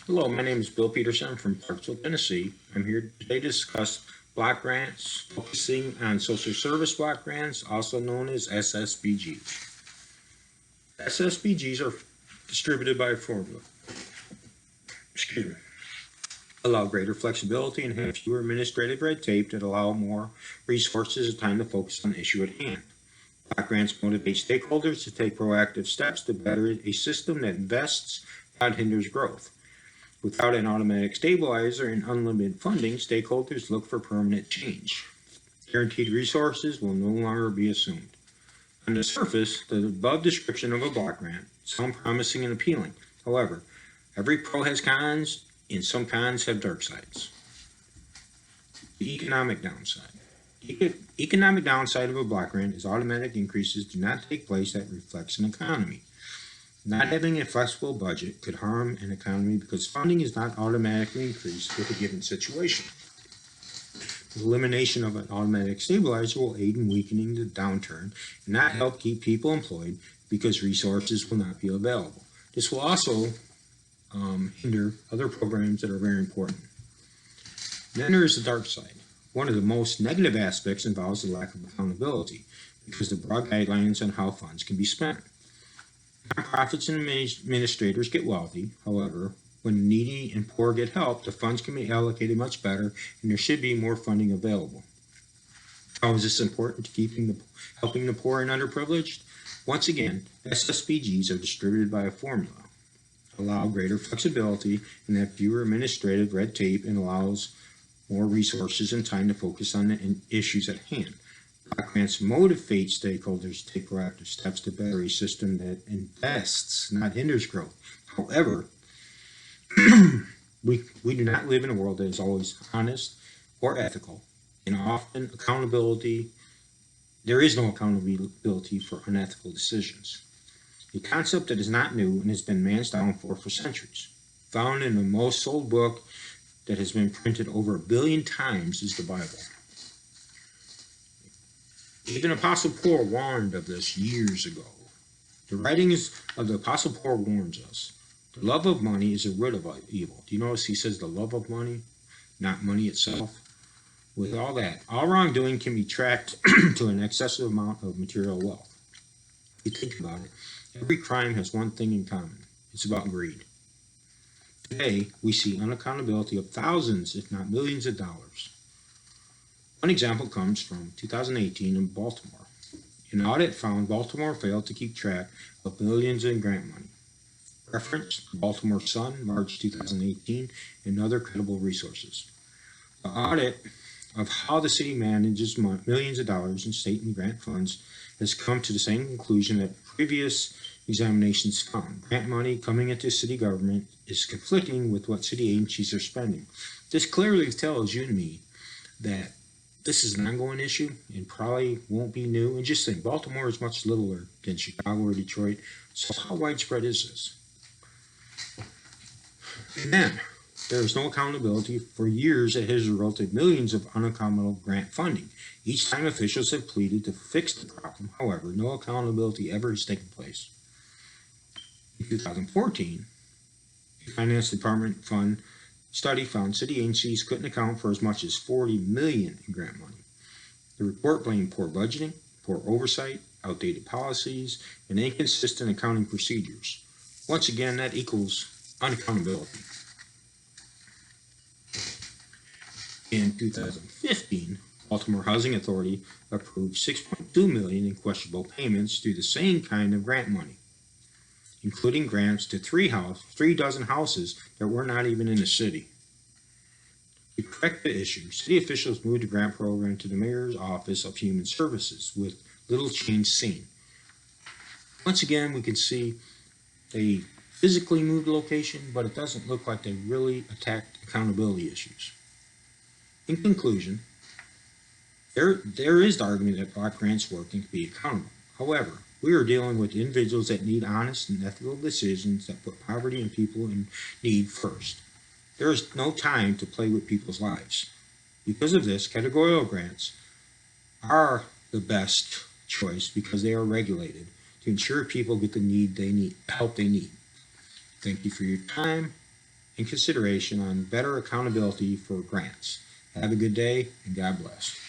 Hello, my name is Bill Peterson from Clarksville, Tennessee. I'm here today to discuss block grants, focusing on social service block grants, also known as SSBGs. SSBGs are distributed by a formula. Excuse me. Allow greater flexibility and have fewer administrative red tape that allow more resources and time to focus on the issue at hand. Block grants motivate stakeholders to take proactive steps to better a system that invests, not hinders growth. Without an automatic stabilizer and unlimited funding, stakeholders look for permanent change. Guaranteed resources will no longer be assumed. On the surface, the above description of a block grant sounds promising and appealing. However, every pro has cons, and some cons have dark sides. The economic downside. Economic downside of a block grant is automatic increases do not take place that reflects an economy. Not having a flexible budget could harm an economy because funding is not automatically increased with a given situation. The elimination of an automatic stabilizer will aid in weakening the downturn and not help keep people employed because resources will not be available. This will also hinder other programs that are very important. Then there is the dark side. One of the most negative aspects involves the lack of accountability because the broad guidelines on how funds can be spent. Nonprofits and administrators get wealthy. However, when needy and poor get help, the funds can be allocated much better and there should be more funding available. How is this important to helping the poor and underprivileged? Once again, SSBGs are distributed by a formula. Allow greater flexibility and have fewer administrative red tape and allows more resources and time to focus on the issues at hand. Block grants motivate stakeholders to take proactive steps to better a system that invests, not hinders growth. However, we do not live in a world that is always honest or ethical, and often there is no accountability for unethical decisions. A concept that is not new and has been man's downfall for centuries. Found in the most sold book that has been printed over 1 billion times is the Bible. Even Apostle Paul warned of this years ago. The writings of the Apostle Paul warns us. The love of money is a root of evil. Do you notice he says the love of money, not money itself? With all that, all wrongdoing can be tracked to an excessive amount of material wealth. If you think about it, every crime has one thing in common. It's about greed. Today, we see unaccountability of thousands, if not millions of dollars. One example comes from 2018 in Baltimore. An audit found Baltimore failed to keep track of billions in grant money. Reference: Baltimore Sun, March 2018, and other credible resources. The audit of how the city manages millions of dollars in state and grant funds has come to the same conclusion that previous examinations found. Grant money coming into city government is conflicting with what city agencies are spending. This clearly tells you and me that this is an ongoing issue and probably won't be new. And just think, Baltimore is much littler than Chicago or Detroit. So how widespread is this? And then, there is no accountability. For years, it has resulted in millions of unaccountable grant funding. Each time officials have pleaded to fix the problem. However, no accountability ever has taken place. In 2014, the Finance Department study found city agencies couldn't account for as much as $40 million in grant money. The report blamed poor budgeting, poor oversight, outdated policies, and inconsistent accounting procedures. Once again, that equals unaccountability. In 2015, Baltimore Housing Authority approved $6.2 million in questionable payments through the same kind of grant money, including grants to 3 dozen houses that were not even in the city. To correct the issue, city officials moved the grant program to the Mayor's Office of Human Services with little change seen. Once again, we can see they physically moved the location, but it doesn't look like they really attacked accountability issues. In conclusion, there is the argument that block grants work and can be accountable. However, we are dealing with individuals that need honest and ethical decisions that put poverty and people in need first. There is no time to play with people's lives. Because of this, categorical grants are the best choice because they are regulated to ensure people get the help they need. Thank you for your time. and consideration on better accountability for grants. Have a good day and God bless.